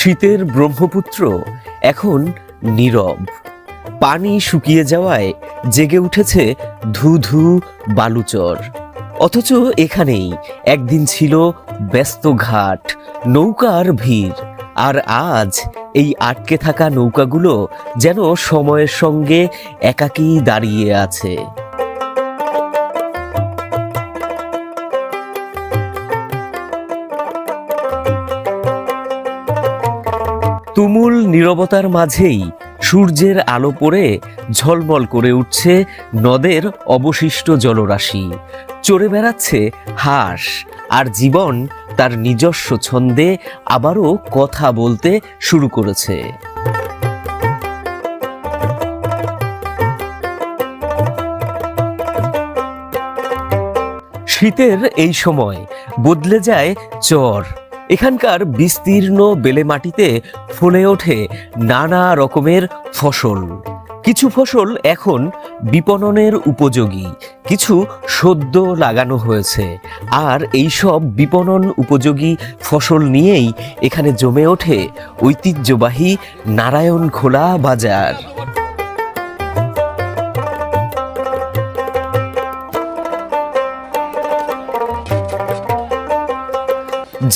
শীতের ব্রহ্মপুত্র এখন নীরব। পানি শুকিয়ে যাওয়ায় জেগে উঠেছে ধু ধু বালুচর। অথচ এখানেই একদিন ছিল ব্যস্ত ঘাট, নৌকার ভিড়। আর আজ এই আটকে থাকা নৌকাগুলো যেন সময়ের সঙ্গে একাকী দাঁড়িয়ে আছে। তুমুল নীরবতার মাঝেই সূর্যের আলো পড়ে ঝলমল করে উঠছে নদের অবশিষ্ট জলরাশি। চড়ে বেড়াচ্ছে হাঁস, আর জীবন তার নিজস্ব ছন্দে আবারও কথা বলতে শুরু করেছে। শীতের এই সময় বদলে যায় চর। এখানকার বিস্তীর্ণ বেলে মাটিতে ফলে ওঠে নানা রকমের ফসল। কিছু ফসল এখন বিপণনের উপযোগী, কিছু সদ্য লাগানো হয়েছে। আর এই সব বিপণন উপযোগী ফসল নিয়েই এখানে জমে ওঠে ঐতিহ্যবাহী নারায়ণখোলা বাজার।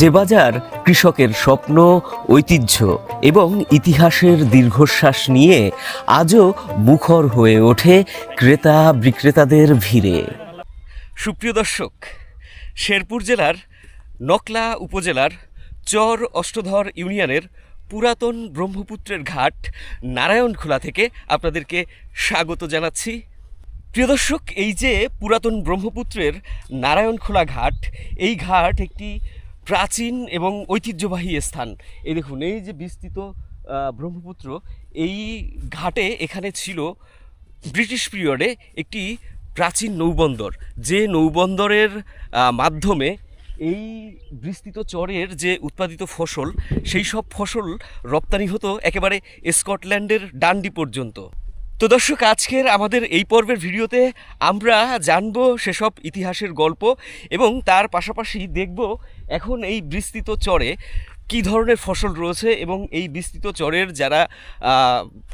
যে বাজার কৃষকের স্বপ্ন, ঐতিহ্য এবং ইতিহাসের দীর্ঘশ্বাস নিয়ে আজও মুখর হয়ে ওঠে ক্রেতা বিক্রেতাদের ভিড়ে। সুপ্রিয় দর্শক, শেরপুর জেলার নকলা উপজেলার চর অষ্টধর ইউনিয়নের পুরাতন ব্রহ্মপুত্রের ঘাট নারায়ণখোলা থেকে আপনাদেরকে স্বাগত জানাচ্ছি। প্রিয় দর্শক, এই যে পুরাতন ব্রহ্মপুত্রের নারায়ণখোলা ঘাট, এই ঘাট একটি প্রাচীন এবং ঐতিহ্যবাহী স্থান। এই দেখুন, এই যে বিস্তৃত ব্রহ্মপুত্র, এই ঘাটে এখানে ছিল ব্রিটিশ পিরিয়ডে একটি প্রাচীন নৌবন্দর, যে নৌবন্দরের মাধ্যমে এই বিস্তৃত চরের যে উৎপাদিত ফসল, সেই সব ফসল রপ্তানি হতো একেবারে স্কটল্যান্ডের ডান্ডি পর্যন্ত। তো দর্শক, আজকের আমাদের এই পর্বের ভিডিওতে আমরা জানব সেসব ইতিহাসের গল্প এবং তার পাশাপাশি দেখব এখন এই বিস্তৃত চরে কী ধরনের ফসল রয়েছে এবং এই বিস্তৃত চরের যারা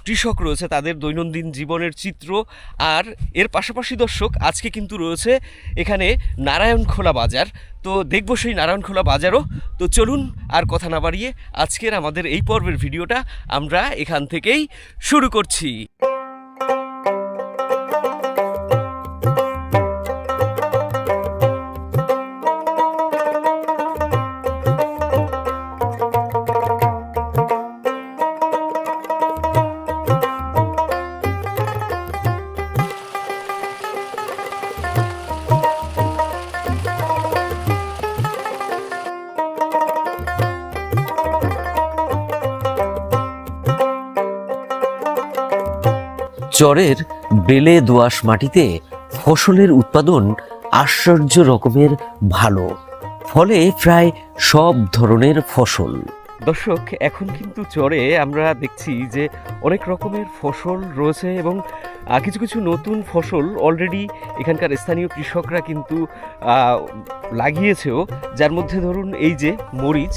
কৃষক রয়েছে তাদের দৈনন্দিন জীবনের চিত্র। আর এর পাশাপাশি দর্শক, আজকে কিন্তু রয়েছে এখানে নারায়ণখোলা বাজার। তো দেখব সেই নারায়ণখোলা বাজারও। তো চলুন আর কথা না বাড়িয়ে আজকের আমাদের এই পর্বের ভিডিওটা আমরা এখান থেকেই শুরু করছি। চরের বেলে দোআঁশ মাটিতে ফসলের উৎপাদন আশ্চর্য রকমের ভালো, ফলে প্রায় সব ধরনের ফসল। দর্শক, এখন কিন্তু চরে আমরা দেখছি যে অনেক রকমের ফসল রয়েছে এবং কিছু কিছু নতুন ফসল অলরেডি এখানকার স্থানীয় কৃষকরা কিন্তু লাগিয়েছেও। যার মধ্যে ধরুন এই যে মরিচ,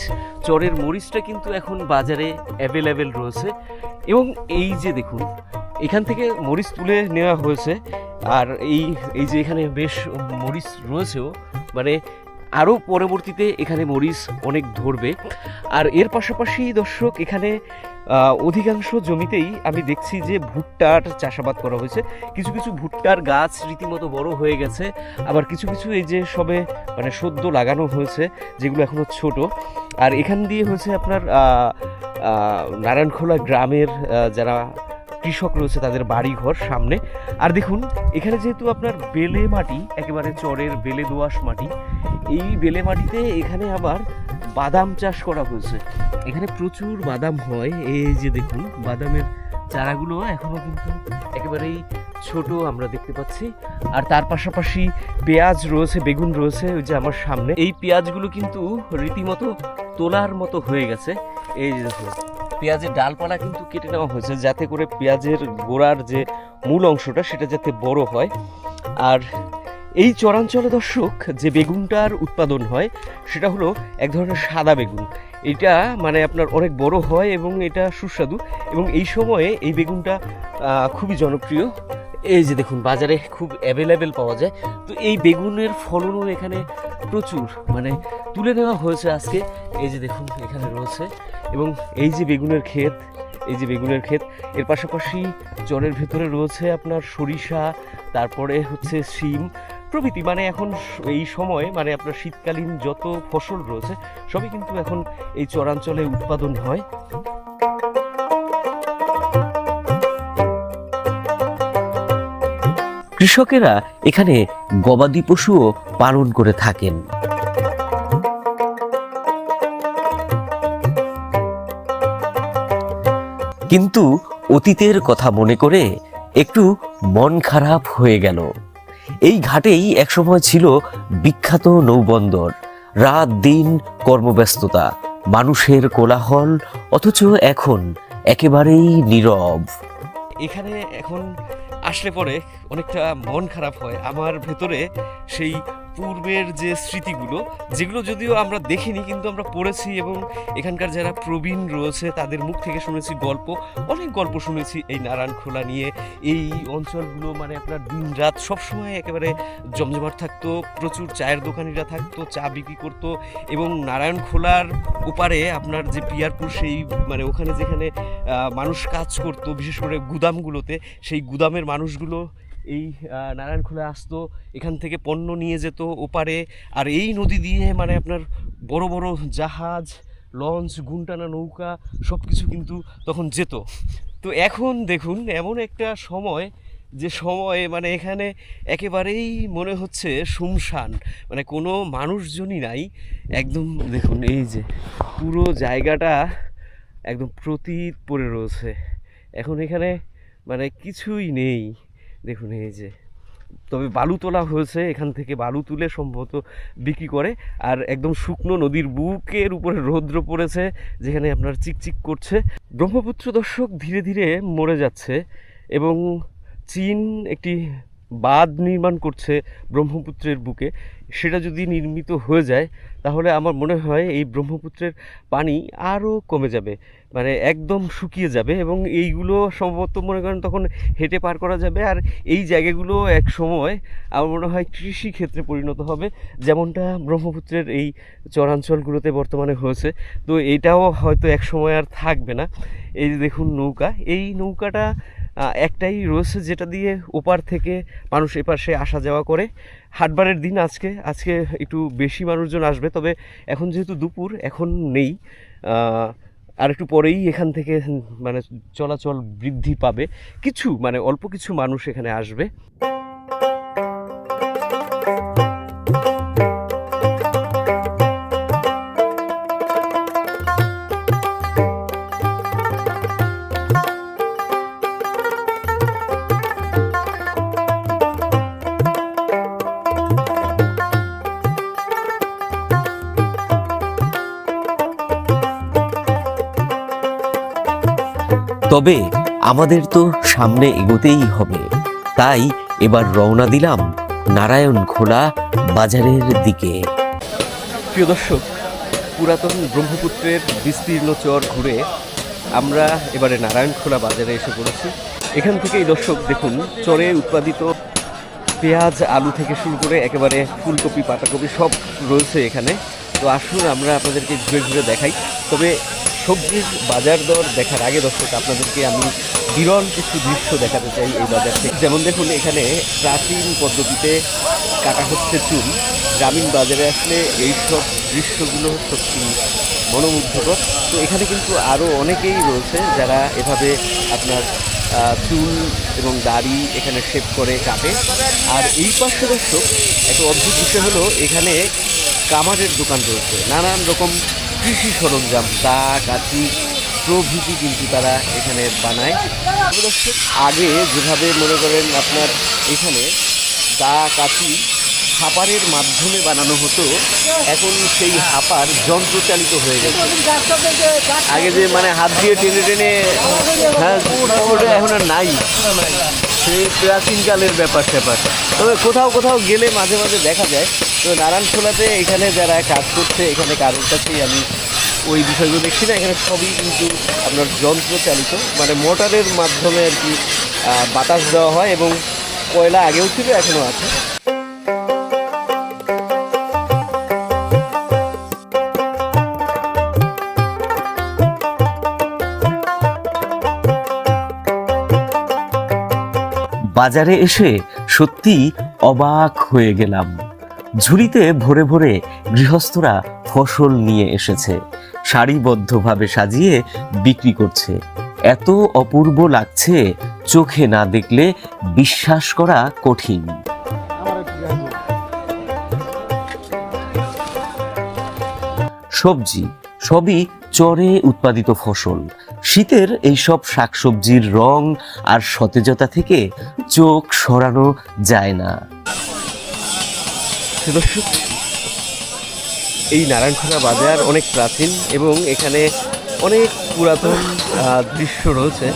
চরের মরিচটা কিন্তু এখন বাজারে অ্যাভেলেবেল রয়েছে। এবং এই যে দেখুন, এখান থেকে মরিচ তুলে নেওয়া হয়েছে। আর এই যে এখানে বেশ মরিচ রয়েছেও, মানে আরও পরবর্তীতে এখানে মরিচ অনেক ধরবে। আর এর পাশাপাশি দর্শক, এখানে অধিকাংশ জমিতেই আমি দেখছি যে ভুট্টার চাষাবাদ করা হয়েছে। কিছু কিছু ভুট্টার গাছ রীতিমতো বড় হয়ে গেছে, আবার কিছু কিছু এই যে সবে মানে সদ্য লাগানো হয়েছে, যেগুলো এখনও ছোট। আর এখান দিয়ে হয়েছে আপনার নারায়ণখোলা গ্রামের যারা কৃষক রয়েছে তাদের বাড়িঘর সামনে। আর দেখুন, এখানে যেহেতু আপনার বেলে মাটি, একেবারে চরের বেলে দোআঁশ মাটি, এই বেলে মাটিতে এখানে আবার বাদাম চাষ করা হয়েছে। এখানে প্রচুর বাদাম হয়। এই যে দেখুন, বাদামের চারাগুলো এখনো কিন্তু একেবারেই ছোট আমরা দেখতে পাচ্ছি। আর তার পাশাপাশি পেঁয়াজ রয়েছে, বেগুন রয়েছে। ওই যে আমার সামনে এই পেঁয়াজগুলো কিন্তু রীতিমতো তোলার মতো হয়ে গেছে। এই যে দেখুন, পেঁয়াজের ডালপালা কিন্তু কেটে নেওয়া হয়েছে যাতে করে পেঁয়াজের গোড়ার যে মূল অংশটা সেটা যাতে বড় হয়। আর এই চরাঞ্চলে দর্শক যে বেগুনটার উৎপাদন হয় সেটা হলো এক ধরনের সাদা বেগুন। এটা মানে আপনার অনেক বড় হয় এবং এটা সুস্বাদু, এবং এই সময়ে এই বেগুনটা খুবই জনপ্রিয়। এই যে দেখুন বাজারে খুব অ্যাভেলেবেল পাওয়া যায়। তো এই বেগুনের ফলনও এখানে প্রচুর, মানে তুলে নেওয়া হয়েছে আজকে। এই যে দেখুন এখানে রয়েছে, এবং এই যে বেগুনের ক্ষেত, এই যে বেগুনের ক্ষেত, এর পাশাপাশি চরের ভেতরে রয়েছে আপনার সরিষা, তারপরে হচ্ছে শিম প্রভৃতি। মানে এখন এই সময় মানে আপনার শীতকালীন যত ফসল রয়েছে সবই কিন্তু এখন এই চরাঞ্চলে উৎপাদন হয়। কৃষকেরা এখানে গবাদি পশুও পালন করে থাকেন। কিন্তু অতীতের কথা মনে করে একটু মন খারাপ হয়ে গেল। এই ঘাটেই একসময় ছিল বিখ্যাত নৌবন্দর। রাত দিন কর্মব্যস্ততা, মানুষের কোলাহল, অথচ এখন একেবারেই নীরব। এখানে এখন আসলে পরে অনেকটা মন খারাপ হয় আমার ভেতরে। সেই পূর্বের যে স্মৃতিগুলো, যেগুলো যদিও আমরা দেখিনি কিন্তু আমরা পড়েছি, এবং এখানকার যারা প্রবীণ রয়েছে তাদের মুখ থেকে শুনেছি গল্প, অনেক গল্প শুনেছি এই নারায়ণখোলা নিয়ে। এই অঞ্চলগুলো মানে আপনার দিন রাত সবসময় একেবারে জমজমাট থাকতো, প্রচুর চায়ের দোকানিরা থাকতো, চা বিক্রি করতো, এবং নারায়ণখোলার ওপারে আপনার যে পিয়ারপুর, সেই মানে ওখানে যেখানে মানুষ কাজ করতো, বিশেষ করে গুদামগুলোতে, সেই গুদামের মানুষগুলো এই নারায়ণখোলা আসতো, এখান থেকে পণ্য নিয়ে যেত ওপারে। আর এই নদী দিয়ে মানে আপনার বড় বড় জাহাজ, লঞ্চ, গুনটানা নৌকা সব কিছু কিন্তু তখন যেত। তো এখন দেখুন এমন একটা সময়, যে সময়ে মানে এখানে একেবারেই মনে হচ্ছে শুনশান, মানে কোনো মানুষজনই নাই। একদম দেখুন এই যে পুরো জায়গাটা একদম প্রতীত পড়ে রয়েছে। এখন এখানে মানে কিছুই নেই। দেখুন এই যে, তবে বালু তোলা হয়েছে, এখান থেকে বালু তুলে সম্ভবত বিক্রি করে। আর একদম শুকনো নদীর বুকের উপরে রৌদ্র পড়েছে, যেখানে আপনার চিকচিক করছে। ব্রহ্মপুত্র দর্শক ধীরে ধীরে মরে যাচ্ছে, এবং চীন একটি বাঁধ নির্মাণ করছে ব্রহ্মপুত্রের বুকে। সেটা যদি নির্মিত হয়ে যায় তাহলে আমার মনে হয় এই ব্রহ্মপুত্রের পানি আরও কমে যাবে, মানে একদম শুকিয়ে যাবে, এবং এইগুলো সম্ভবত মনে করেন তখন হেঁটে পার করা যাবে। আর এই জায়গাগুলো এক সময় আমার মনে হয় কৃষি ক্ষেত্রে পরিণত হবে, যেমনটা ব্রহ্মপুত্রের এই চরাঞ্চলগুলোতে বর্তমানে হয়েছে। তো এটাও হয়তো এক সময় আর থাকবে না। এই যে দেখুন নৌকা, এই নৌকাটা একটাই রয়েছে যেটা দিয়ে ওপার থেকে মানুষ এপাশে আসা যাওয়া করে। হাটবারের দিন আজকে একটু বেশি মানুষজন আসবে, তবে এখন যেহেতু দুপুর এখন নেই, আর একটু পরেই এখান থেকে মানে চলাচল বৃদ্ধি পাবে, কিছু মানে অল্প কিছু মানুষ এখানে আসবে। তবে আমাদের তো সামনে এগোতেই হবে, তাই এবার রওনা দিলাম নারায়ণখোলা বাজারের দিকে। প্রিয় দর্শক, পুরাতন ব্রহ্মপুত্রের বিস্তীর্ণ চর ঘুরে আমরা এবারে নারায়ণখোলা বাজারে এসে পড়েছি। এখান থেকেই দর্শক দেখুন চরে উৎপাদিত পেঁয়াজ, আলু থেকে শুরু করে একেবারে ফুলকপি, পাতাকপি সব রয়েছে এখানে। তো আসুন আমরা আপনাদেরকে ঘুরে ঘুরে দেখাই। তবে সবজির বাজার দর দেখার আগে দর্শক আপনাদেরকে আমি বিরল কিছু দৃশ্য দেখাতে চাই এই বাজার থেকে। যেমন দেখুন এখানে প্রাচীন পদ্ধতিতে কাটা হচ্ছে চুল। গ্রামীণ বাজারে আসলে এইসব দৃশ্যগুলো সত্যি মনোমুগ্ধকর। তো এখানে কিন্তু আরও অনেকেই রয়েছে যারা এভাবে আপনার চুল এবং দাড়ি এখানে শেভ করে কাটে। আর এই পাশে দর্শক একটা অদ্ভুত বিষয় হলো, এখানে কামারের দোকান রয়েছে, নানান রকম কৃষি সরঞ্জাম, দা, কাঁচি প্রভৃতি কিন্তু তারা এখানে বানায়। আগে যেভাবে মনে করেন আপনার এখানে দা, কাঁচি হাপারের মাধ্যমে বানানো হতো, এখন সেই হাপার যন্ত্রচালিত হয়ে গেছে। আগে যে মানে হাত দিয়ে টেনে টেনে, হ্যাঁ ওটা এখন আর নাই, সেই প্রাচীনকালের ব্যাপার স্যাপার। তবে কোথাও কোথাও গেলে মাঝে মাঝে দেখা যায়। তো নারায়ণখোলাতে এখানে যারা কাজ করছে, এখানে কারোর কাছেই আমি ওই বিষয়গুলো দেখছি না, এখানে সবই কিন্তু আপনার যন্ত্র চালিত, মানে মোটরের মাধ্যমে আর কি বাতাস দেওয়া হয়, এবং কয়লা আগেও ছিল এখনও আছে। বাজারে এসে সত্যি অবাক হয়ে গেলাম। ঝুড়িতে ভরে ভরে গৃহস্থরা ফসল নিয়ে এসেছে, সারিবদ্ধভাবে সাজিয়ে বিক্রি করছে। এত অপূর্ব লাগছে, চোখে না দেখলে বিশ্বাস করা কঠিন। সবজি সবই চরে উৎপাদিত ফসল। শীতের এইসব শাকসবজির রং আর সতেজতা থেকে চোখ সরানো যায় না। দর্শক, এই নারায়ণখোলা বাজার অনেক প্রাচীন এবং এখানে অনেক পুরাতন দৃশ্য রয়েছে,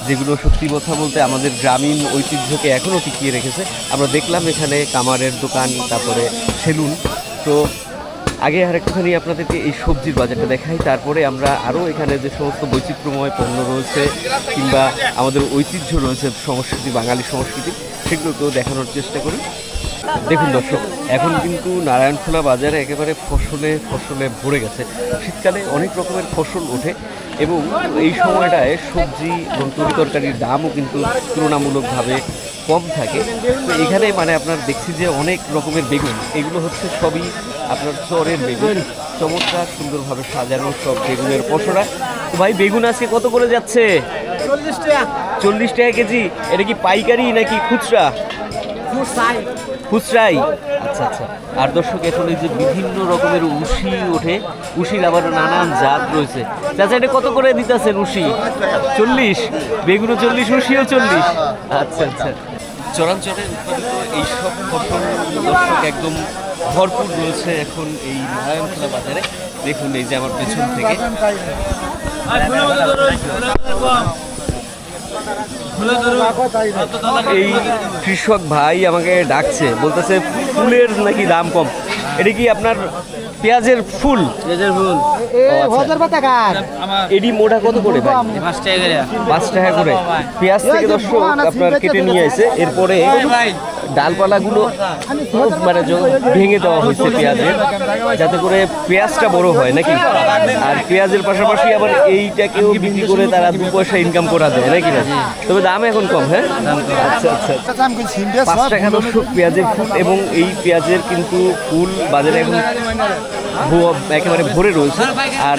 যেগুলো সত্যি কথা বলতে আমাদের গ্রামীণ ঐতিহ্যকে এখনও টিকিয়ে রেখেছে। আমরা দেখলাম এখানে কামারের দোকান, তারপরে সেলুন। তো আগে আর একটুখানি আপনাদেরকে এই সবজির বাজারটা দেখাই, তারপরে আমরা আরও এখানে যে সমস্ত বৈচিত্র্যময় পণ্য রয়েছে কিংবা আমাদের ঐতিহ্য রয়েছে, সংস্কৃতি, বাঙালি সংস্কৃতি, সেগুলোকেও দেখানোর চেষ্টা করি। দেখুন দর্শক, এখন কিন্তু নারায়ণখোলা বাজারে একেবারে ফসলে ফসলে ভরে গেছে। শীতকালে অনেক রকমের ফসল ওঠে এবং এই সময়টায় সবজি এবং তরিতরকারির দামও কিন্তু তুলনামূলকভাবে কম থাকে। তো এখানে মানে আপনার দেখছি যে অনেক রকমের বেগুন, এগুলো হচ্ছে সবই আপনার চরের বেগুন, চমৎকার সুন্দরভাবে সাজানো সব বেগুনের পসরা। তো ভাই, বেগুন আজকে কত করে যাচ্ছে? 40 টাকা। 40 টাকা কেজি। এটা কি পাইকারি নাকি খুচরা? খুচরাই। আচ্ছা আচ্ছা। আর দর্শক, এখন এই যে বিভিন্ন রকমের উশি ওঠে, উশির আবার নানান জাত রয়েছে। চাচা, এটা কত করে দিতেছেন উশি? 40। বেগুনও 40, উশিও 40। আচ্ছা আচ্ছা। চরাঞ্চলে উৎপাদিত এইসব ফসল দর্শক একদম ভরপুর রয়েছে এখন এই নারায়ণখোলা বাজারে। দেখুন এই যে আমার পেছন থেকে এই কৃষক ভাই আমাকে ডাকছে, বলতেছে ফুলের নাকি দাম কম। এটা কি আপনার পেঁয়াজের ফুল? পেঁয়াজের ফুল এডি মোটা কত করে ভাই? 5 টাকা করে। 5 টাকা করে। পেঁয়াজ থেকে দর্শক আপনার কেটে নিয়ে এসে এরপরে ডালপালাগুলো মানে ভেঙে দেওয়া হয়েছে পেঁয়াজের, যাতে করে পেঁয়াজটা বড় হয় নাকি। আর পেঁয়াজের পাশাপাশি আবার এইটাকেও বিক্রি করে তারা 2 পয়সা ইনকাম করা যায় নাকি না? তবে দাম এখন কম। হ্যাঁ, আচ্ছা আচ্ছা। 5 টাকা দর্শক পেঁয়াজের ফুল, এবং এই পেঁয়াজের কিন্তু ফুল বাজারে এখন একেবারে ভরে রয়েছে। আর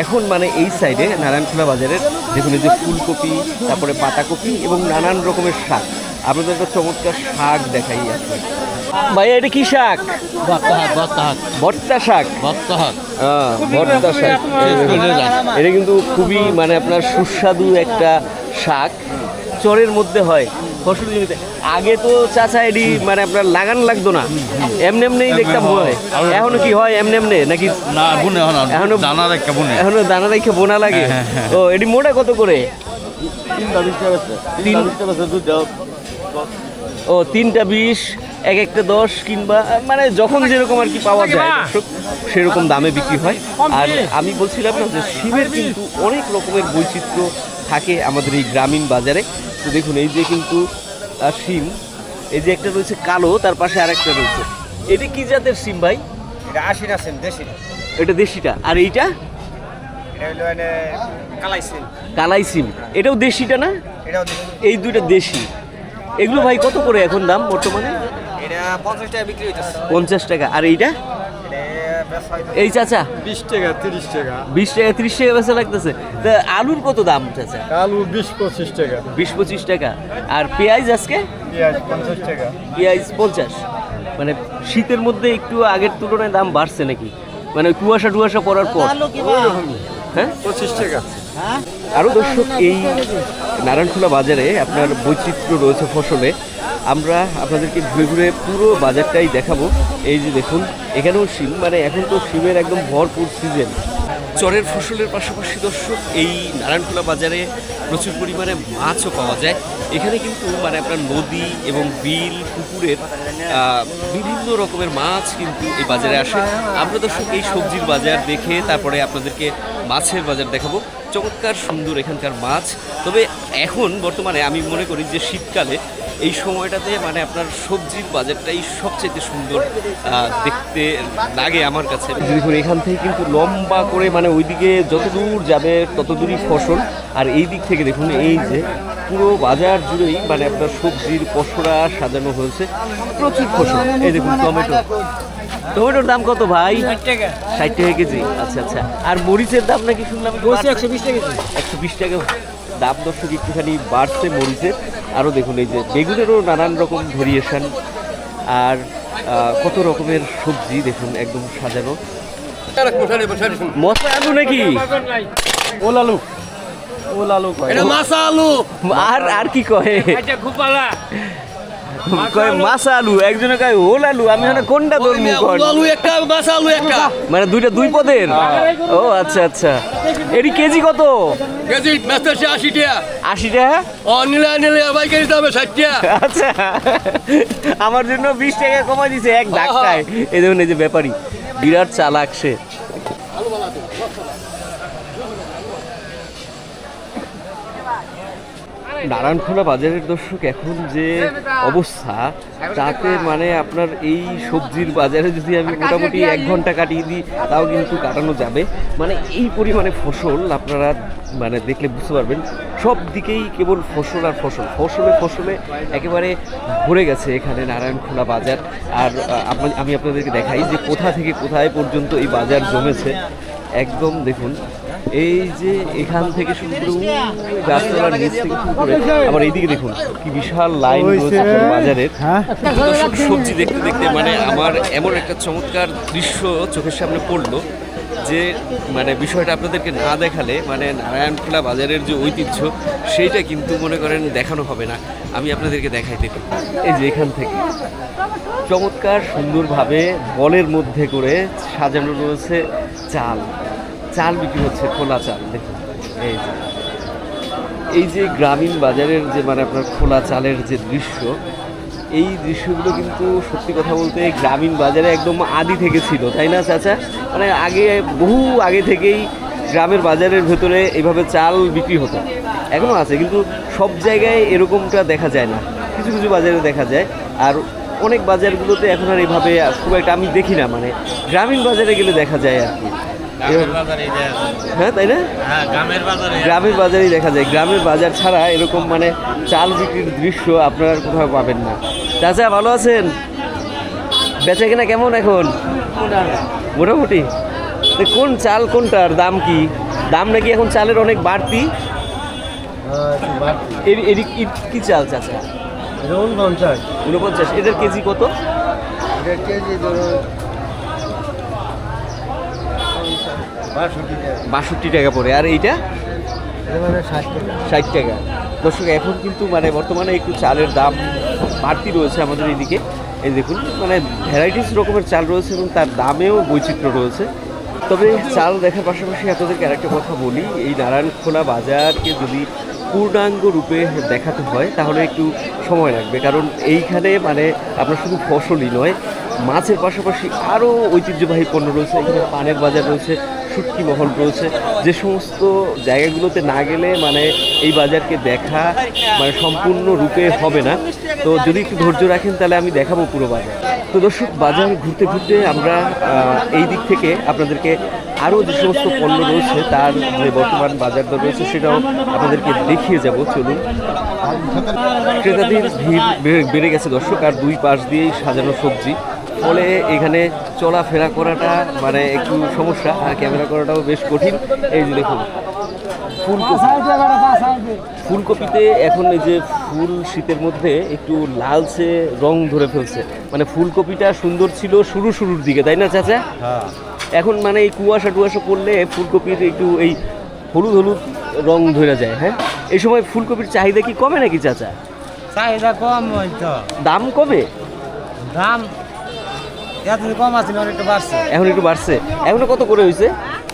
এখন মানে এই সাইডে নারায়ণখোলা বাজারের দেখুন এই যে ফুলকপি, তারপরে পাতাকপি এবং নানান রকমের শাক। আপনাদের একটা চমৎকার শাক দেখাই আছে। ভাইয়া, এটা কি শাক? ভর্তা শাক। ভর্তা শাক। এটা কিন্তু খুবই মানে আপনার সুস্বাদু একটা শাক, চরের মধ্যে হয় ফসল জমিতে। আগে তো চাচা এডি মানে আপনার লাগান লাগতো না, এমনি এমনিই দেখতাম হয়। এখনো কি হয় এমনি এমনি নাকি? এখনো দানা রেখে বোনা লাগে। ও, এডি মোটা কত করে? 3টা 20, এক একটা 10, কিংবা মানে যখন যেরকম আর কি পাওয়া যায় সেরকম দামে বিক্রি হয়। আর আমি বলছিলাম না যে শিমের কিন্তু অনেক রকমের বৈচিত্র্য থাকে আমাদের এই গ্রামীণ বাজারে। তো দেখুন এই যে কিন্তু শিম, এই যে একটা রয়েছে কালো, তার পাশে আরেকটা রয়েছে। এটা কি জাতের শিম ভাই? এটা 80 না সেন দেশি। এটা দেশিটা। আর এইটা? এটা হলো কালাই সিম। কালাই সিম। এটাও দেশিটা না? এটাও দেশি। এই দুইটা দেশি। এগুলো ভাই কত করে এখন দাম বর্তমানে? এটা 50 টাকা বিক্রি হইতাছে। 50 টাকা। আর এইটা? এই চাচা 20 টাকা 30 টাকা। 20 টাকা 30 টাকা বেচা লাগতেছে। তা আলুর কত দাম চাচা? আলু 20-25 টাকা। 20-25 টাকা। আর পেঁয়াজ আজকে? পেঁয়াজ 50 টাকা। পেঁয়াজ 50। মানে শীতের মধ্যে একটু আগের তুলনায় দাম বাড়ছে নাকি? মানে কুয়াশা টুয়াশা পড়ার পর? হ্যাঁ, 25 টাকা। আরও দর্শক, এই নারায়ণখোলা বাজারে আপনার বৈচিত্র্য রয়েছে ফসলে। আমরা আপনাদেরকে ঘুরে ঘুরে পুরো বাজারটাই দেখাবো। এই যে দেখুন, এখানেও শিম, মানে এখন তো শিমের একদম ভরপুর সিজন। চরের ফসলের পাশাপাশি দর্শক এই নারায়ণখোলা বাজারে প্রচুর পরিমাণে মাছও পাওয়া যায়। এখানে কিন্তু মানে আপনার নদী এবং বিল পুকুরের বিভিন্ন রকমের মাছ কিন্তু এই বাজারে আসে। আমরা দর্শক এই সবজির বাজার দেখে তারপরে আপনাদেরকে মাছের বাজার দেখাবো। চমৎকার সুন্দর এখানকার মাছ। তবে এখন বর্তমানে আমি মনে করি যে শীতকালে এই সময়টাতে মানে আপনার সবজির বাজারটাই সবচেয়ে সুন্দর দেখতে লাগে আমার কাছে। দেখুন এখান থেকে কিন্তু লম্বা করে মানে ওইদিকে যত দূর যাবে তত দূরই ফসল, আর এই দিক থেকে দেখুন এই যে পুরো বাজার জুড়েই মানে আপনার সবজির পসরা সাজানো হয়েছে, প্রচুর ফসল। এই দেখুন টমেটোর দাম কত ভাই? 60 টাকা কেজি। আচ্ছা আচ্ছা। আর মরিচের দাম নাকি শুনলাম 120 টাকা কেজি। 120 টাকা দাম দর্শক একটুখানি বাড়ছে মরিচের। আরও দেখুন এই যে বেগুনেরও নানান রকম ভেরিয়েশন, আর কত রকমের সবজি দেখুন একদম সাজানো। মশলা আলু নাকি? ওল আলু এটা মাছা আলু। আর কি কয়? কয় মাছা আলু, একজনে কয় ওল আলু। আমি কোনটা ধরবো? আলু একটা, মাছা আলু একটা, মানে দুই পদের। ও আচ্ছা আচ্ছা। এটি কেজি কত? কেজি 80 টাকা। 80 টাকা? ও নিলে পাইকারি দামে 60 টাকা। আচ্ছা, আমার জন্য 20 টাকা কমাই দিছে এক ধাক্কায়। এই দেখুন এই যে ব্যাপারী বিরাট চালাক সে। নারায়ণখোলা বাজারের দর্শক এখন যে অবস্থা, তাতে মানে আপনার এই সবজির বাজারে যদি আমি মোটামুটি 1 ঘন্টা কাটিয়ে দিই তাও কিন্তু কাটানো যাবে। মানে এই পরিমাণে ফসল আপনারা মানে দেখলে বুঝতে পারবেন, সব দিকেই কেবল ফসল আর ফসল, ফসলে একেবারে ভরে গেছে এখানে নারায়ণখোলা বাজার। আর আমি আপনাদেরকে দেখাই যে কোথা থেকে কোথায় পর্যন্ত এই বাজার জমেছে। একদম দেখুন এই যে এখান থেকে শুরু করে গাছতলার নিচ থেকে শুরু করে আবার এইদিকে দেখুন কি বিশাল লাইন রয়েছে বাজারের। দর্শক সবজি দেখতে দেখতে মানে আমার এমন একটা চমৎকার দৃশ্য চোখের সামনে পড়লো যে মানে বিষয়টা আপনাদেরকে না দেখালে মানে নারায়ণখোলা বাজারের যে ঐতিহ্য সেইটা কিন্তু মনে করেন দেখানো হবে না। আমি আপনাদেরকে দেখাই দেখুন এই যে এখান থেকে চমৎকার সুন্দরভাবে বলের মধ্যে করে সাজানো রয়েছে চাল বিক্রি হচ্ছে, খোলা চাল। দেখুন এই যে গ্রামীণ বাজারের যে মানে আপনার খোলা চালের যে দৃশ্য, এই দৃশ্যগুলো কিন্তু সত্যি কথা বলতে গ্রামীণ বাজারে একদম আদি থেকে ছিল, তাই না চাচা? মানে বহু আগে থেকেই গ্রামের বাজারের ভেতরে এইভাবে চাল বিক্রি হতো, এখনও আছে, কিন্তু সব জায়গায় এরকমটা দেখা যায় না, কিছু কিছু বাজারে দেখা যায়। আর অনেক বাজারগুলোতে এখন আর এইভাবে খুব একটা আমি দেখি না, মানে গ্রামীণ বাজারে গেলে দেখা যায় আর কি। হ্যাঁ তাই না? গ্রামের বাজারেই দেখা যায়, গ্রামের বাজার ছাড়া এরকম মানে চাল বিক্রির দৃশ্য আপনারা কোথাও পাবেন না। চাচা ভালো আছেন? বেচা কিনা কেমন এখন? মোটামুটি। কোন চাল কোনটার দাম কি? দাম নাকি এখন চালের অনেক বাড়তি। কি চাল চাচা? 49। এটার কেজি কত? কেজি ধরো 62 টাকা পড়ে। আর এইটা 60 টাকা। দর্শক এখন কিন্তু মানে বর্তমানে একটু চালের দাম বাড়তি রয়েছে আমাদের এইদিকে। এই দেখুন মানে ভ্যারাইটিস রকমের চাল রয়েছে এবং তার দামেও বৈচিত্র্য রয়েছে। তবে চাল দেখার পাশাপাশি আপনাদেরকে আরেকটা কথা বলি, এই নারায়ণখোলা বাজারকে যদি পূর্ণাঙ্গ রূপে দেখাতে হয় তাহলে একটু সময় লাগবে, কারণ এইখানে মানে আপনার শুধু ফসলই নয়, মাছের পাশাপাশি আরও ঐতিহ্যবাহী পণ্য রয়েছে। এখানে পানের বাজার রয়েছে, শুটকি মহল রয়েছে, যে সমস্ত জায়গাগুলোতে না গেলে মানে এই বাজারকে দেখা মানে সম্পূর্ণ রূপে হবে না। তো যদি একটু ধৈর্য রাখেন তাহলে আমি দেখাবো পুরো বাজার। তো দর্শক বাজার ঘুরতে ঘুরতে আমরা এই দিক থেকে আপনাদেরকে আরও যে সমস্ত পণ্য রয়েছে তার যে বর্তমান বাজার দর রয়েছে সেটাও আপনাদেরকে দেখিয়ে যাব। চলুন। ক্রেতাদের ভিড় বেড়ে গেছে দর্শক, আর দুই পাশ দিয়েই সাজানো সবজি, ফলে এখানে চলাফেরা করাটা মানে একটু সমস্যা, আর ক্যামেরা করাটাও বেশ কঠিন। এই যে দেখুন ফুলকপিতে এখন এই যে ফুল শীতের মধ্যে একটু লালচে রং ধরে ফেলছে, মানে ফুলকপিটা সুন্দর ছিল শুরুর দিকে, তাই না চাচা? এখন মানে এই কুয়াশা পড়লে ফুলকপির একটু এই হলুদ রং ধরে যায়। হ্যাঁ, এই সময় ফুলকপির চাহিদা কি কমে নাকি চাচা? চাহিদা কম হয়তো। দাম কমে? দাম এত কম আছে না, একটু বাড়ছে। এখন একটু বাড়ছে। এখনো কত করে হয়েছে?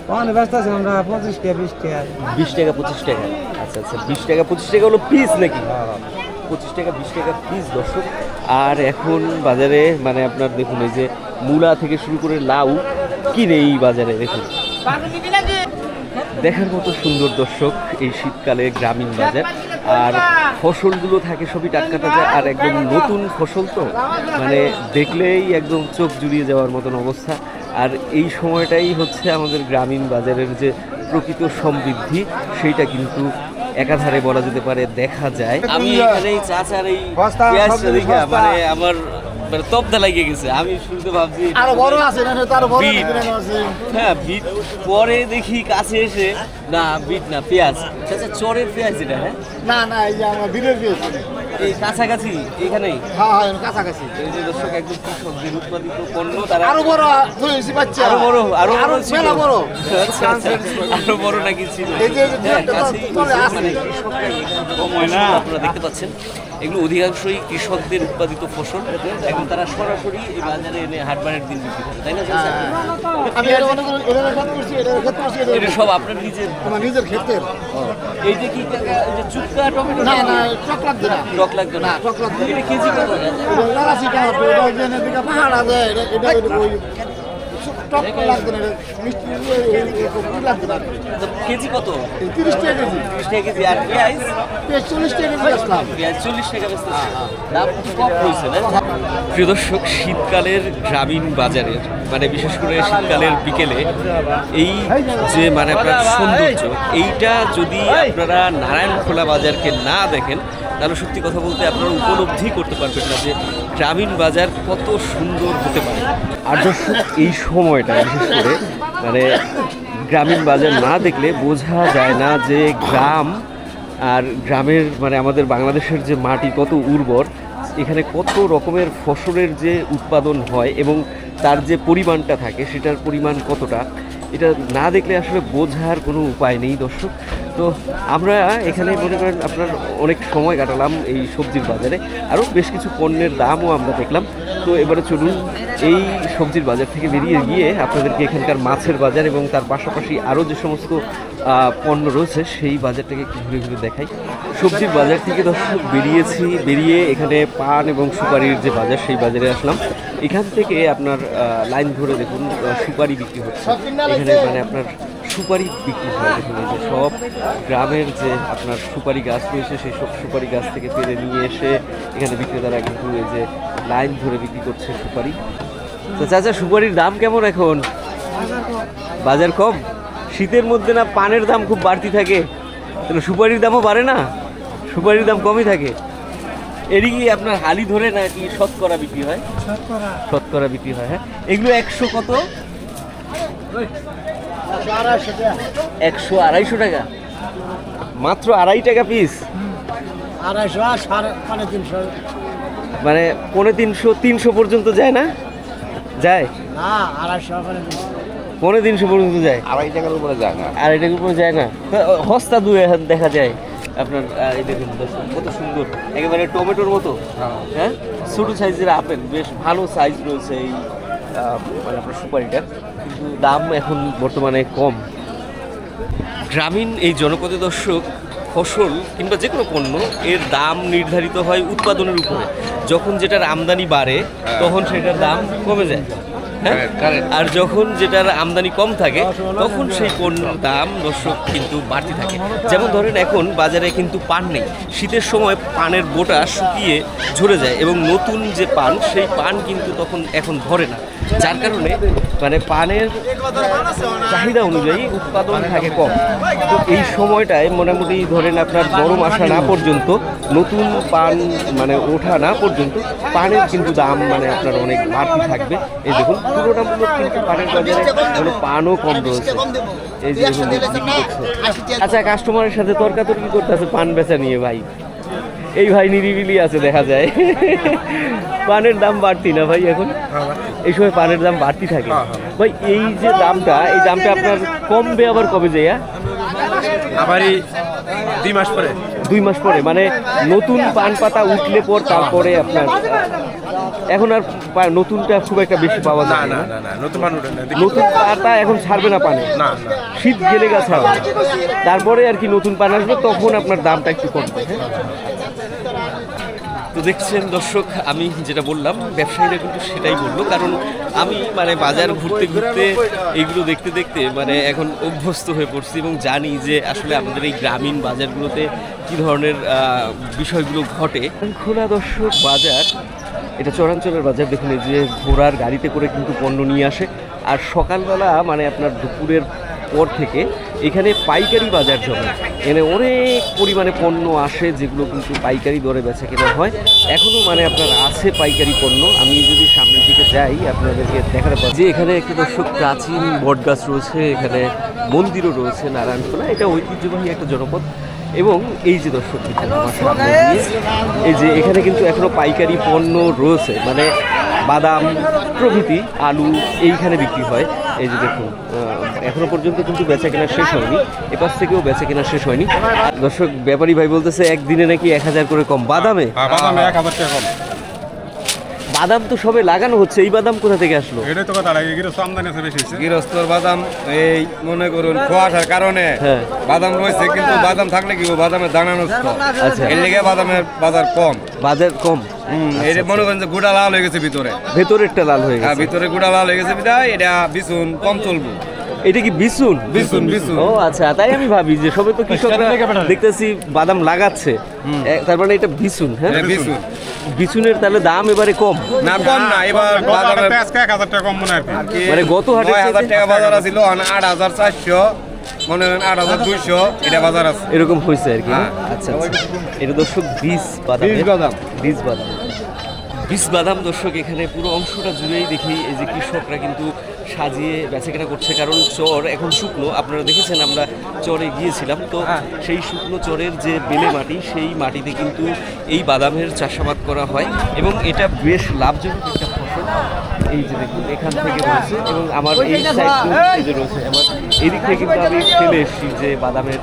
কোন ব্যস্ত আছে আমরা 25 টাকা 20 টাকা 20 টাকা 25 টাকা, আচ্ছা আচ্ছা, 20 টাকা 25 টাকা হলো পিস নাকি? 25 টাকা 20 টাকা পিস দর্শক। আর এখন বাজারে মানে আপনার দেখুন এই যে মূলা থেকে শুরু করে লাউ কিনে এই বাজারে দেখুন, দেখার মতো সুন্দর দর্শক এই শীতকালে গ্রামীণ বাজার। আর ফসলগুলো থাকে সবই টাটকা তাজা আর একদম নতুন ফসল, তো মানে দেখলেই একদম চোখ জুড়িয়ে যাওয়ার মতন অবস্থা। আর এই সময়টাই হচ্ছে আমাদের গ্রামীণ বাজারের যে প্রকৃত সমৃদ্ধি, সেইটা কিন্তু একাধারে বলা যেতে পারে দেখা যায়। আমি এখানে এই চাচার এই পেঁয়াজটা দেখে মানে আমার মানে তপ্তা লাগিয়ে গেছে। আমি শুনতে ভাবছি আরো বড় আছে না, তার বড় বিট। আছে। হ্যাঁ বিট, পরে দেখি কাছে এসে না বিট না পেঁয়াজ। আচ্ছা চরের পেঁয়াজ এটা? হ্যাঁ না না, এই যে আমরা বিলের পেয়েছি। এই কাছাকাছি এখানেই হ্যাঁ হ্যাঁ, কাছাকাছি। এই যে দর্শক একদম কৃষকদের উৎপাদিত পণ্য তারা আরো বড় হয়েছি বাচ্চা। আরো বড় আরো বড় ছিল। মেলা বড়। আচ্ছা, আচ্ছা, আরো বড় নাকি ছিল? এই যে হ্যাঁ, একটা কাছেই তলে আছে। মানে কৃষকরা এখানে আপনারা দেখতে পাচ্ছেন এগুলো অধিকাংশই কৃষকদের উৎপাদিত ফসল এবং তারা সরাসরি এই বাজারে এনে হাটবারের দিন বিক্রি করে, তাই না? আমি এটা মনে করি এটা খেত করছি, এটা খেত করছি, এটা সব আপনার নিজের? আমার নিজের ক্ষেত্রে। এই যে কি এই যে চুক্কা টমেটো? না না, টক লাগবে না। টক লাগবে না? টক লাগবে না। এটা কেজি কত? এটা লাগাছি টমেটো, এটা ওই যে এদিকে পাহাড় আছে, এটা ওই টক লাগবে না, এটা মিষ্টি লাগবে না। কেজি কত? 30 টাকা কেজি। 30 টাকা কেজি। আর পেঁয়াজ? 40 টাকা কেজি আসলাম। পেঁয়াজ 40 টাকা বেচতেছে। দাম একটু কম হয়েছে না? প্রিয় দর্শক, শীতকালের গ্রামীণ বাজারের মানে বিশেষ করে শীতকালের বিকেলে এই যে মানে আপনার সৌন্দর্য, এইটা যদি আপনারা নারায়ণখোলা বাজারকে না দেখেন তাহলে সত্যি কথা বলতে আপনারা উপলব্ধি করতে পারবেন না যে গ্রামীণ বাজার কত সুন্দর হতে পারে। আর দর্শক এই সময়টা বিশেষ করে মানে গ্রামীণ বাজার না দেখলে বোঝা যায় না যে গ্রাম আর গ্রামের মানে আমাদের বাংলাদেশের যে মাটি কত উর্বর, এখানে কত রকমের ফসলের যে উৎপাদন হয় এবং তার যে পরিমাণটা থাকে সেটার পরিমাণ কতটা, এটা না দেখলে আসলে বোঝার কোনো উপায় নেই দর্শক। তো আমরা এখানে মনে করেন আপনার অনেক সময় কাটালাম এই সবজির বাজারে, আরও বেশ কিছু পণ্যের দামও আমরা দেখলাম। তো এবারে চলুন এই সবজির বাজার থেকে বেরিয়ে গিয়ে আপনাদেরকে এখানকার মাছের বাজার এবং তার পাশাপাশি আরও যে সমস্ত পণ্য রয়েছে সেই বাজারটাকে একটু ঘুরে ঘুরে দেখাই। সবজির বাজার থেকে দর্শক বেরিয়ে এখানে পান এবং সুপারির যে বাজার সেই বাজারে আসলাম। এখান থেকে আপনার লাইন ধরে দেখুন সুপারি বিক্রি হচ্ছে। এখানে মানে আপনার সুপারি বিক্রি হয়, দেখুন এই যে সব গ্রামের যে আপনার সুপারি গাছ রয়েছে সেই সব সুপারি গাছ থেকে পেরে নিয়ে এসে এখানে বিক্রেতারা কিন্তু এই যে লাইন ধরে বিক্রি করছে সুপারি। তো চাচা সুপারির দাম কেমন এখন? বাজার কম? শীতের মধ্যে না পানের দাম খুব বাড়তি থাকে, তাহলে সুপারির দামও বাড়ে না? সুপারির দাম কমই থাকে। এরই কি আপনার হালি ধরে নাকি শতকরা বিক্রি হয়? শতকরা বিক্রি হয়। হ্যাঁ, এগুলো 100 কত? 100-250 টাকা, মাত্র 2.5 টাকা পিস। 250 আর 350। মানে 350 300 পর্যন্ত যায় না? যায় না, 250 350 পর্যন্ত যায়। 2.5 টাকার উপরে যায় না। 2.5 টাকার উপরে যায় না? হস্তা দুয়ে দেখা যায় আপনার। এই দেখুন দর্শক, কত সুন্দর একেবারে টমেটোর মতো। হ্যাঁ, ছোটো সাইজের আপেল, বেশ ভালো সাইজ রয়েছে এই মানে আপনার সুপারিটার, কিন্তু দাম এখন বর্তমানে কম। গ্রামীণ এই জনপদে দর্শক ফসল কিংবা যে কোনো পণ্য এর দাম নির্ধারিত হয় উৎপাদনের উপরে। যখন যেটার আমদানি বাড়ে তখন সেটার দাম কমে যায়। হ্যাঁ, আর যখন যেটার আমদানি কম থাকে তখন সেই পণ্যের দাম দর্শক কিন্তু বাড়তি থাকে। যেমন ধরেন এখন বাজারে কিন্তু পান নেই, শীতের সময় পানের বোটা শুকিয়ে ঝরে যায় এবং নতুন যে পান সেই পান কিন্তু তখন এখন ধরে না, যার কারণে মানে পানের চাহিদা অনুযায়ী উৎপাদন থাকে কম। তো এই সময়টায় মোটামুটি ধরেন আপনার গরম আসা না পর্যন্ত, নতুন পান মানে ওঠা না পর্যন্ত পানের কিন্তু দাম মানে আপনার অনেক বাড়তি থাকবে। এই দেখুন তুলনামূলক কিন্তু পানের বাজারে মানে পানও কম রয়েছে। এই যে দেখুন বিক্রি করছে। আচ্ছা, কাস্টমারের সাথে তর্কাতর্কি করতেছে পান বেচা নিয়ে ভাই। এই ভাই নিরিবিলি আছে দেখা যায়। পানের দাম বাড়তি না ভাই এখন? এই সময় পানের দাম বাড়তি থাকে ভাই। এই যে দামটা, এই দামটা আপনার কমবে আবার কবে যায়? আবারই 2 মাস পরে। 2 মাস পরে, মানে নতুন পান পাতা উঠলে পর তারপরে আপনার এখন আর নতুনটা খুব একটা বেশি পাওয়া না যায় না না। না না নতুন মানুষ না নতুন পাতা এখন ছাড়বে না পানি, না না শীত গেলে গেছে হবে। তারপরে আর কি নতুন পানি আসবে, তখন আপনার দামটা একটু কমবে। হ্যাঁ, তো দেখছেন দর্শক, আমি যেটা বললাম ব্যবসায়ীরা কিন্তু সেটাই বললো, কারণ আমি মানে বাজার ঘুরতে ঘুরতে এইগুলো দেখতে দেখতে মানে এখন অভ্যস্ত হয়ে পড়ছি এবং জানি যে আসলে আমাদের এই গ্রামীণ বাজারগুলোতে কী ধরনের বিষয়গুলো ঘটে। খোলা দর্শক বাজার, এটা চরাঞ্চলের বাজার। দেখুন এই যে ঘোড়ার গাড়িতে করে কিন্তু পণ্য নিয়ে আসে, আর সকালবেলা মানে আপনার দুপুরের পর থেকে এখানে পাইকারি বাজার জমে। এখানে অনেক পরিমাণে পণ্য আসে যেগুলো কিন্তু পাইকারি দরে বেচা কেনা হয়। এখনও মানে আপনার আছে পাইকারি পণ্য। আমি যদি সামনের দিকে যাই আপনাদেরকে দেখাতে পারি যে এখানে একটি দর্শক প্রাচীন বটগাছ রয়েছে, এখানে মন্দিরও রয়েছে নারায়ণখোলা। এটা ঐতিহ্যবাহী একটা জনপদ। এবং এই যে দর্শক আমার সামনে দিয়ে এই যে এখানে কিন্তু এখনও পাইকারি পণ্য রয়েছে, মানে বাদাম প্রভৃতি, আলু এইখানে বিক্রি হয়। এই যে দেখুন এখনো পর্যন্ত কিন্তু বেচা কেনা শেষ হয়নি, এপাশ থেকেও বেচা কেনা শেষ হয়নি। দর্শক ব্যাপারী ভাই বলতেছে একদিনে নাকি 1000 করে কম বাদামে। বাদামে 1000 টাকা কম। বাদাম তো সবে লাগানো হচ্ছে, এই বাদাম কোথা থেকে আসলো? এটাই তো কথা লাগে, গৃহস্থ আমদানি আছে বেশি হচ্ছে। গৃহস্থর বাদাম এই মনে করুন কুয়াশার কারণে হ্যাঁ। বাদাম রয়েছে, কিন্তু বাদাম থাকলে কি বাদামের দানা নষ্ট। আচ্ছা, এর লেগে বাদামের বাজার কম। বাজার কম। এই যে মনে করেন যে গুড়া লাল হয়ে গেছে ভিতরে, ভেতরেরটা লাল হয়ে আর গেছে। ভিতরে গুড়া লাল হয়ে গেছে বিধায় এটা বিছুন কম চলবো। এটা কি বিছুন? বিছুন বিছুন ও আচ্ছা, তাই আমি ভাবি যে সবে তো কৃষকরা দেখতেছি বাদাম লাগাচ্ছে, তার মানে এটা বিছুন। হ্যাঁ, এটা বিছুন। বিছুনের তাহলে দাম এবারে কম, না কম না, এবার বাদামের আজকে 1000 টাকা কম মনে হয় আর কি। মানে গত হাটে 9000 টাকা বাজার ছিল, 8400 মনে করেন 8200 এটা বাজার আছে। এরকম হয়েছে আর কি। হ্যাঁ। আচ্ছা আচ্ছা, এটা দর্শক বীজ বাদাম। বীজ বাদাম। বীজ বাদাম, বীজ বাদাম দর্শক এখানে পুরো অংশটা জুড়েই দেখি এই যে কৃষকরা কিন্তু সাজিয়ে বেচাকেনা করছে, কারণ চর এখন শুকনো। আপনারা দেখেছেন আমরা চরে গিয়েছিলাম, তো সেই শুকনো চরের যে বেলে মাটি, সেই মাটিতে কিন্তু এই বাদামের চাষাবাদ করা হয় এবং এটা বেশ লাভজনক একটা ফসল। এই যে দেখুন এখান থেকে রয়েছে, এবং আমার এই সাইড যে রয়েছে আমার এই দিক থেকে কিন্তু আমি ফেলে এসেছি যে বাদামের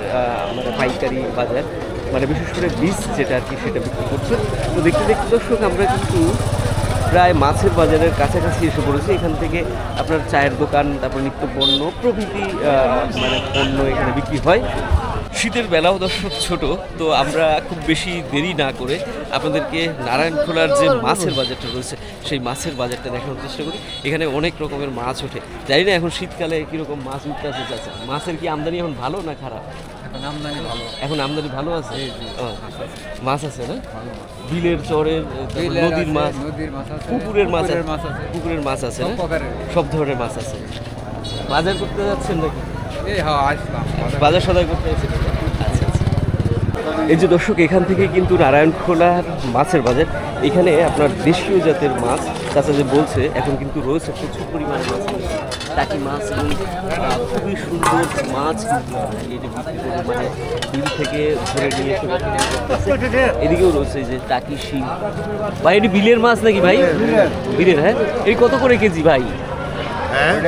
মানে পাইকারি বাজার, মানে বিশেষ করে বীজ যেটা আর কি সেটা বিক্রি করছে। তো দেখতে দেখতে দর্শক আমরা কিন্তু প্রায় মাছের বাজারের কাছাকাছি এসে পড়েছি। এখান থেকে আপনার চায়ের দোকান, তারপর নিত্য পণ্য প্রভৃতি মানে পণ্য এখানে বিক্রি হয়। শীতের বেলাও দর্শক ছোট, তো আমরা খুব বেশি দেরি না করে আপনাদেরকে নারায়ণখোলার যে মাছের বাজারটা রয়েছে সেই মাছের বাজারটা দেখানোর চেষ্টা করি। এখানে অনেক রকমের মাছ ওঠে। জানি না এখন শীতকালে কীরকম মাছ উঠতে আছে। চাচা, মাছের কি আমদানি এখন ভালো না খারাপ? এখন আমদানি ভালো আছে। ও, মাছ আছে না? বিলের, চরের, নদীর মাছ, পুকুরের মাছ, পুকুরের মাছ আছে না? সব ধরনের মাছ আছে। বাজার করতে যাচ্ছেন নাকি? বাজার সদাই করতে যাচ্ছেন? আচ্ছা আচ্ছা। এই যে দর্শক এখান থেকে কিন্তু নারায়ণখোলার মাছের বাজার, এখানে আপনার দেশীয় জাতের মাছ চাচা যে বলছে এখন কিন্তু রয়েছে প্রচুর পরিমাণে মাছ, টাকি মাছ এবং খুবই সুন্দর মাছ কিন্তু এই যে বিক্রি করে মানে বিল থেকে ধরে নিয়ে এসে করতেছে। এদিকেও রয়েছে যে টাকি শিং। ভাই এটি বিলের মাছ নাকি ভাই? বিলের। হ্যাঁ, এই কত করে কেজি ভাই?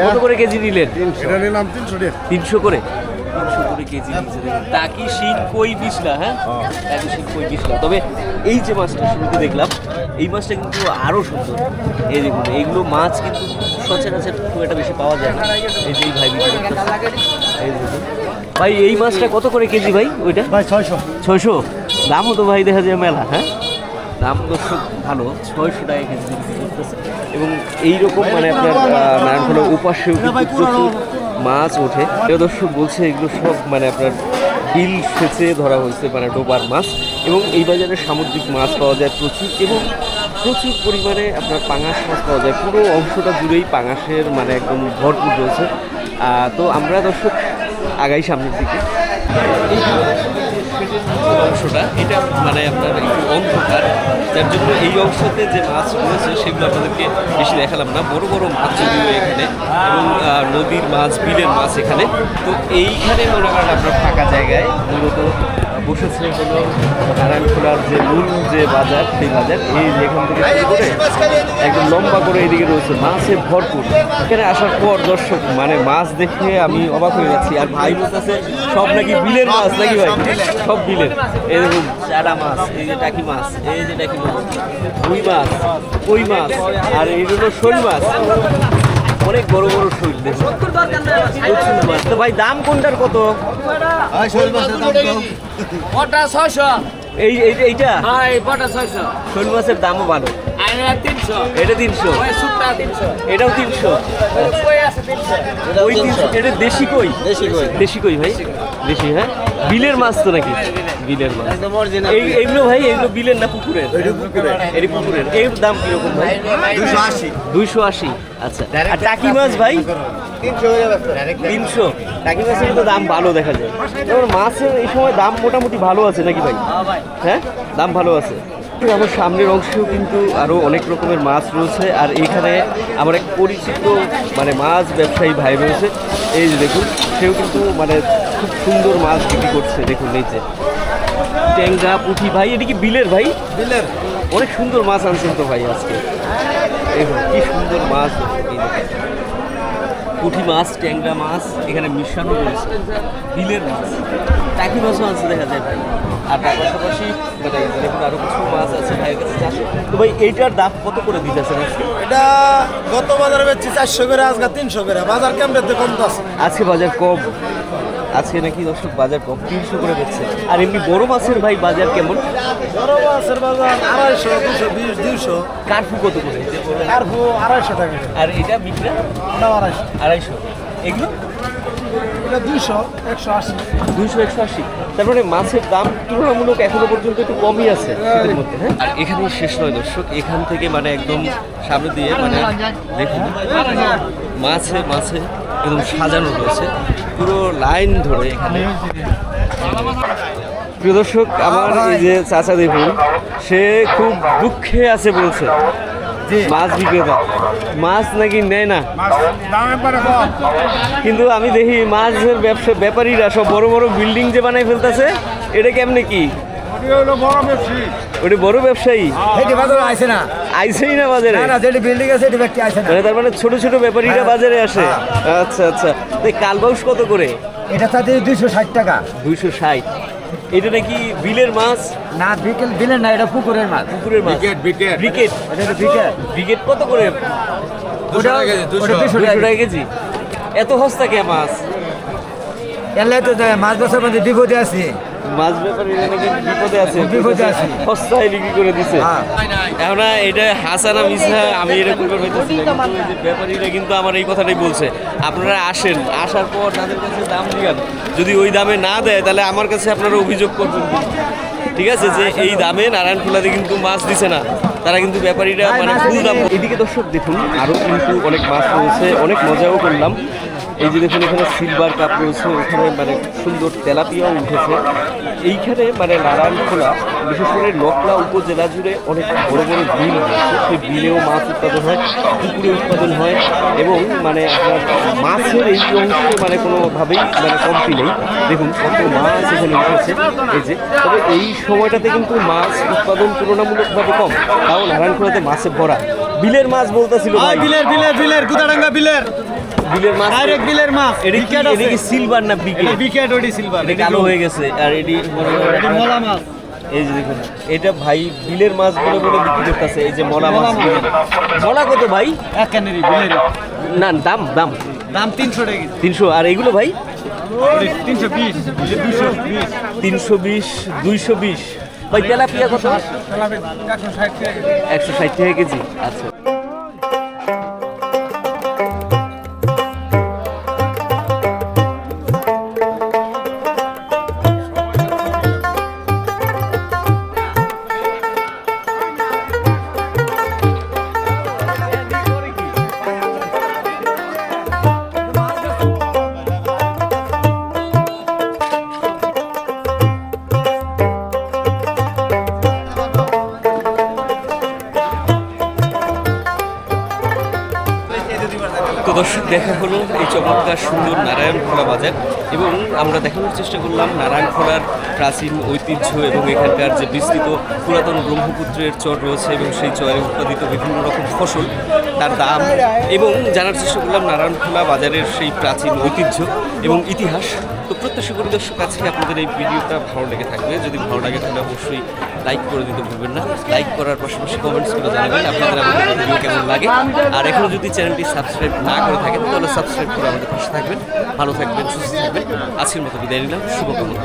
কত করে কেজি নিলেন? এটা নিলাম 300 টাকা। 300 করে? 300 করে কেজি নিচ্ছে। টাকি শিং কই পিছলা। হ্যাঁ, টাকি শিং কই পিছলা। তবে এই যে মাছটা শুরুতে দেখলাম, এই মাছটা কিন্তু আরও সুন্দর। এই দেখুন এইগুলো মাছ কিন্তু সচরাচর খুব একটা বেশি পাওয়া যায় না। এই যে এই ভাই বিক্রি করতেছে। এই দেখুন ভাই, এই মাছটা কত করে কেজি ভাই? ওইটা ভাই 600। 600? দামও তো ভাই দেখা যায় মেলা। হ্যাঁ, দাম দর্শক ভালো, 600 টাকা কেজি বিক্রি করতেছে। এবং এইরকম মানে আপনার নারায়ণখোলার উপাসেও কিন্তু প্রচুর মাছ ওঠে। প্রিয় দর্শক বলছে এগুলো সব মানে আপনার বিল সেচে ধরা হয়েছে, মানে ডোবার মাছ। এবং এই বাজারে সামুদ্রিক মাছ পাওয়া যায় প্রচুর, এবং প্রচুর পরিমাণে আপনার পাঙাশ মাছ পাওয়া যায়। পুরো অংশটা জুড়েই পাঙাশের মানে একদম ভরপুর রয়েছে। তো আমরা দর্শক আগাই সামনের দিকে। এই অংশটা এটা মানে আপনার একটু অন্ধকার, যার জন্য এই অংশতে যে মাছ রয়েছে সেগুলো আপনাদেরকে বেশি দেখালাম না। বড় বড় মাছ যদিও এখানে, এবং নদীর মাছ, বিলের মাছ এখানে। তো এইখানে মনে করেন আপনার ফাঁকা জায়গায় মূলত বসেছে হলো নারায়ণখোলার যে মূল যে বাজার, সেই বাজার এই যেখান থেকে শুরু করে একদম লম্বা করে এইদিকে রয়েছে মাছে ভরপুর। এখানে আসার পর দর্শক মানে মাছ দেখে আমি অবাক হয়ে যাচ্ছি। আর ভাই বলতেছে সব নাকি বিলের মাছ নাকি ভাই, সব বিলের। এই দেখুন চারা মাছ, এই যে টাকি মাছ, এই যে টাকি মাছ, রুই মাছ, কই মাছ, আর এই হলো শোল মাছ, অনেক বড় বড় শৈল দেখুন। প্রচুর মাছ। তো ভাই দাম কোনটার কত? এইটা শোল মাছের দামও ভালো, এটা 300, এটাও 300, ওই 300। এটা দেশি কই? দেশি কই ভাই, দেশি। হ্যাঁ, বিলের মাছ তো নাকি? বিলের মাছ। এইগুলো ভাই, এগুলো বিলের না পুকুরের? এটি পুকুরের। এর দাম কিরকম ভাই? 280। আচ্ছা, আর টাকি মাছ ভাই? 300। টাকি মাছের তো দাম ভালো দেখা যায়। যেমন মাছের এই সময় দাম মোটামুটি ভালো আছে নাকি ভাই? হ্যাঁ, দাম ভালো আছে। আমার সামনের অংশেও কিন্তু আরও অনেক রকমের মাছ রয়েছে। আর এইখানে আমার এক পরিচিত মানে মাছ ব্যবসায়ী ভাই রয়েছে, এই যে দেখুন, সেও কিন্তু মানে খুব সুন্দর মাছ বিক্রি করছে। দেখুন এই যে ট্যাংরা, পুঁটি। ভাই এটা কি বিলের ভাই? বিলের। অনেক সুন্দর মাছ আনছেন তো ভাই আজকে। দেখুন কি সুন্দর মাছ, এই দেখুন পুঁটি মাছ, ট্যাংরা মাছ এখানে মিশানো রয়েছে, বিলের মাছ। টাকি মাছও আছে দেখা যায় ভাই। আর তার পাশাপাশি মানে দেখুন আরও কিছু মাছ আছে ভাইয়ের কাছে চাষে। তো ভাই এইটার দাম কত করে দিতেছেন আজকে? এটা গত বাজারে বেচছি 400 করে, আজকে 300 করে। বাজার কেমন কম আছে? আজকে বাজার কম, আজকে নাকি দর্শক বাজার কম, 300 করে বেচছে। আর এমনি বড় মাছের ভাই বাজার কেমন? বড় মাছের বাজার 250, 220, 200। কার্পু কত করে? কার্পু 250 টাকা। আর এটা বিক্রা? 250। এগুলো? এটা 200, 180। 200, 180। তার মানে মাছের দাম তুলনামূলক এখনো পর্যন্ত একটু কমই আছে শীতের মধ্যে। হ্যাঁ, আর এখানেই শেষ নয় দর্শক, এখান থেকে মানে একদম সামনে দিয়ে মানে দেখুন মাছে মাছে একদম সাজানো রয়েছে পুরো লাইন ধরে এখানে। প্রিয় দর্শক, আমার এই যে চাচা দেখুন, সে খুব দুঃখে আছে বলছে। মাছ বিক্রেতা, মাছ নাকি নেয় না, কিন্তু আমি দেখি মাছের ব্যাপারীরা সব বড় বড় বিল্ডিং যে বানাই ফেলতেছে। এটা কেমনে কি? ওটা বড় ব্যবসায়ী আইসেই না বাজারে? তার মানে ছোট ছোট ব্যাপারীরা বাজারে আসে। আচ্ছা আচ্ছা, কালবাউস কত করে? এটা তাতে 260 টাকা। 260। এটা নাকি বিলের মাছ? না, বিলের না, এটা পুকুরের মাছ। পুকুরের মাছ। ব্রিকেট। ব্রিকেট কত করে? 200 টাকা কেজি। এত সস্তা কে মাছ? এলে তো মাছ বছর মধ্যে বিপদে আছে। মাছ ব্যাপারীরা নাকি বিপদে আছে, সস্তায় বিক্রি করে দিছে। এখন এটা হাসানা মিসা আমি এরকম করে হইতেছি না, কিন্তু এই যে ব্যাপারীরা কিন্তু আমার এই কথাটাই বলছে, আপনারা আসেন, আসার পর তাদের কাছে দাম দিবেন, যদি ওই দামে না দেয় তাহলে আমার কাছে আপনারা অভিযোগ করবেন। ঠিক আছে, যে এই দামে নারায়ণখোলাতে কিন্তু মাছ দিছে না, তারা কিন্তু ব্যাপারীরা মানে ফুল দাম। এদিকে দর্শক দেখুন আরও কিন্তু অনেক মাছ রয়েছে, অনেক মজাও করলাম। এই যে দেখুন এখানে সিলভার কাপ রয়েছে, ওখানে মানে সুন্দর তেলাপিয়াও উঠেছে। এইখানে মানে নারায়ণখোলা বিশেষ করে নকলা উপজেলা জুড়ে অনেক বড় বড় বিল রয়েছে, সেই বিলেও মাছ উৎপাদন হয়, পুকুরে উৎপাদন হয়, এবং মানে আপনার মাছের এই অংশে মানে কোনোভাবেই মানে কমতি নেই। দেখুন কত মাছ এখানে উঠেছে এই যে। তবে এই সময়টাতে কিন্তু মাছ উৎপাদন তুলনামূলকভাবে কম, তাও নারায়ণখোলাতে মাছে ভরা। বিলের মাছ বলতেছিল ভাই, বিলের গুদাডাঙ্গা বিলের বিলের মাছ, ডাইরেক্ট বিলের মাছ। এটা কি সিলভার না ব্রিকেট? বিকেট, ওডি সিলভার। এটা কালো হয়ে গেছে। আর এটি মলা মাছ। এই যে দেখুন এটা ভাই বিলের মাছ বলে বলে বিক্রি করতেছে। এই যে মলা মাছ, মলা কত ভাই? এক ক্যানেরি বিলের না, দাম দাম দাম 300 টাকা। 300। আর এইগুলো ভাই 320, 220। 320, 220। ভাই তেলাপিয়া কত? 160 টাকা কেজি। আচ্ছা, তো দর্শক দেখা হলো এই চমৎকার সুন্দর নারায়ণখোলা বাজার। এবং আমরা দেখানোর চেষ্টা করলাম নারায়ণখোলার প্রাচীন ঐতিহ্য এবং এখানকার যে বিস্তৃত পুরাতন ব্রহ্মপুত্রের চর রয়েছে এবং সেই চরে উৎপাদিত বিভিন্ন রকম ফসল, তার দাম, এবং জানার চেষ্টা করলাম নারায়ণখোলা বাজারের সেই প্রাচীন ঐতিহ্য এবং ইতিহাস। তো প্রত্যাশা করি দর্শক আজকে আপনাদের এই ভিডিওটা ভালো লেগে থাকবে। যদি ভালো লাগে তাহলে অবশ্যই লাইক করে দিতে ভুলবেন না। লাইক করার পাশাপাশি কমেন্টস করে জানাবেন আপনাদের আমাদের ভিডিও কেমন লাগে। আর এখনও যদি চ্যানেলটি সাবস্ক্রাইব না করে থাকেন তাহলে সাবস্ক্রাইব করে আমাদের পাশে থাকবেন। ভালো থাকবেন, সুস্থ থাকবেন। আজকের মতো বিদায় নিলাম, শুভকামনা।